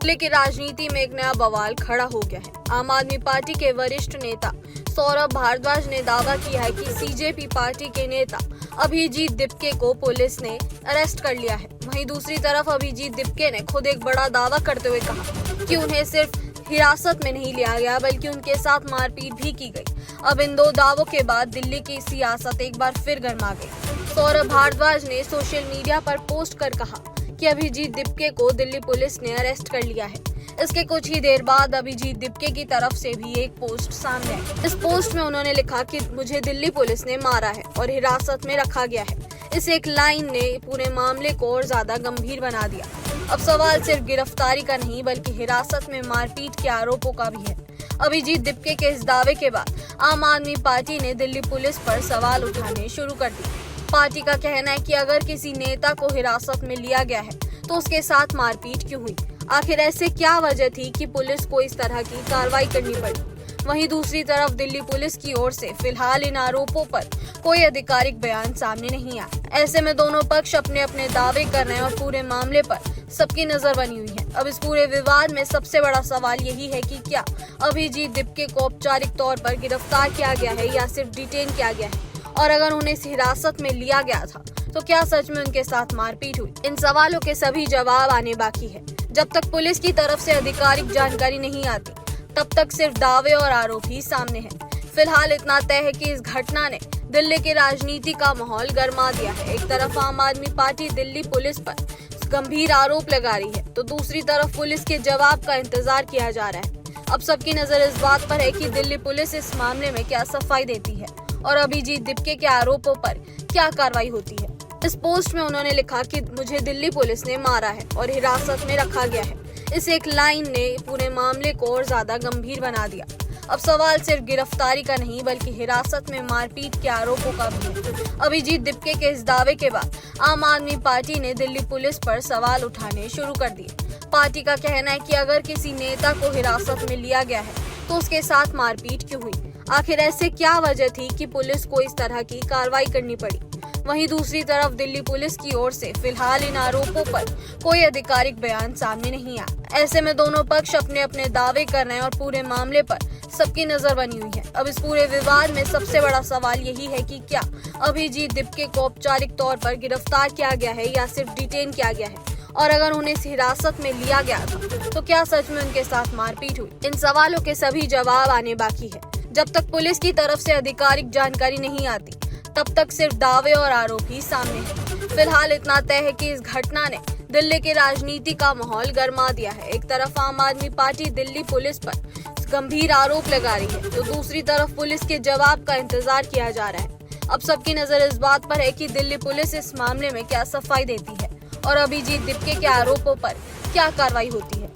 दिल्ली की राजनीति में एक नया बवाल खड़ा हो गया है। आम आदमी पार्टी के वरिष्ठ नेता सौरभ भारद्वाज ने दावा किया है कि सीजेपी पार्टी के नेता अभिजीत दिपके को पुलिस ने अरेस्ट कर लिया है। वहीं दूसरी तरफ अभिजीत दिपके ने खुद एक बड़ा दावा करते हुए कहा कि उन्हें सिर्फ हिरासत में नहीं लिया गया बल्कि उनके साथ मारपीट भी की गई। अब इन दो दावों के बाद दिल्ली की सियासत एक बार फिर गर्मा गई। सौरभ भारद्वाज ने सोशल मीडिया पर पोस्ट कर कहा कि अभिजीत दिपके को दिल्ली पुलिस ने अरेस्ट कर लिया है। इसके कुछ ही देर बाद अभिजीत दिपके की तरफ से भी एक पोस्ट सामने आई। इस पोस्ट में उन्होंने लिखा कि मुझे दिल्ली पुलिस ने मारा है और हिरासत में रखा गया है। इस एक लाइन ने पूरे मामले को और ज्यादा गंभीर बना दिया। अब सवाल सिर्फ गिरफ्तारी का नहीं बल्कि हिरासत में मारपीट के आरोपों का भी है। अभिजीत दिपके के इस दावे के बाद आम आदमी पार्टी ने दिल्ली पुलिस पर सवाल उठाने शुरू कर दिए। पार्टी का कहना है कि अगर किसी नेता को हिरासत में लिया गया है तो उसके साथ मारपीट क्यों हुई? आखिर ऐसे क्या वजह थी कि पुलिस को इस तरह की कार्रवाई करनी पड़ी? वहीं दूसरी तरफ दिल्ली पुलिस की ओर से फिलहाल इन आरोपों पर कोई आधिकारिक बयान सामने नहीं आया। ऐसे में दोनों पक्ष अपने अपने दावे कर रहे हैं और पूरे मामले पर सबकी नजर बनी हुई है। अब इस पूरे विवाद में सबसे बड़ा सवाल यही है कि क्या अभिजीत दिपके को औपचारिक तौर पर गिरफ्तार किया गया है या सिर्फ डिटेन किया गया है, और अगर उन्हें हिरासत में लिया गया था तो क्या सच में उनके साथ मारपीट हुई? इन सवालों के सभी जवाब आने बाकी है। जब तक पुलिस की तरफ से आधिकारिक जानकारी नहीं आती तब तक सिर्फ दावे और आरोप ही सामने हैं। फिलहाल इतना तय है कि इस घटना ने दिल्ली की राजनीति का माहौल गर्मा दिया है। एक तरफ आम आदमी पार्टी दिल्ली पुलिस पर गंभीर आरोप लगा रही है तो दूसरी तरफ पुलिस के जवाब का इंतजार किया जा रहा है। अब सबकी नजर इस बात पर है कि दिल्ली पुलिस इस मामले में क्या सफाई देती है और अभिजीत दिपके के आरोपों पर क्या कार्रवाई होती है। इस पोस्ट में उन्होंने लिखा कि मुझे दिल्ली पुलिस ने मारा है और हिरासत में रखा गया है। इस एक लाइन ने पूरे मामले को और ज्यादा गंभीर बना दिया। अब सवाल सिर्फ गिरफ्तारी का नहीं बल्कि हिरासत में मारपीट के आरोपों का भी है। अभिजीत दिपके के इस दावे के बाद आम आदमी पार्टी ने दिल्ली पुलिस पर सवाल उठाने शुरू कर दिए। पार्टी का कहना है कि अगर किसी नेता को हिरासत में लिया गया है तो उसके साथ मारपीट क्यों हुई? आखिर ऐसे क्या वजह थी कि पुलिस को इस तरह की कार्रवाई करनी पड़ी? वहीं दूसरी तरफ दिल्ली पुलिस की ओर से फिलहाल इन आरोपों पर कोई आधिकारिक बयान सामने नहीं आया। ऐसे में दोनों पक्ष अपने अपने दावे कर रहे हैं और पूरे मामले पर सबकी नजर बनी हुई है। अब इस पूरे विवाद में सबसे बड़ा सवाल यही है कि क्या अभिजीत दिपके को औपचारिक तौर पर गिरफ्तार किया गया है या सिर्फ डिटेन किया गया है, और अगर उन्हें हिरासत में लिया गया था तो क्या सच में उनके साथ मारपीट हुई? इन सवालों के सभी जवाब आने बाकी है। जब तक पुलिस की तरफ से आधिकारिक जानकारी नहीं आती तब तक सिर्फ दावे और आरोप ही सामने हैं। फिलहाल इतना तय है कि इस घटना ने दिल्ली की राजनीति का माहौल गर्मा दिया है। एक तरफ आम आदमी पार्टी दिल्ली पुलिस पर गंभीर आरोप लगा रही है तो दूसरी तरफ पुलिस के जवाब का इंतजार किया जा रहा है। अब सबकी नजर इस बात पर है कि दिल्ली पुलिस इस मामले में क्या सफाई देती है और अभिजीत दिपके के आरोपों पर क्या कार्रवाई होती है।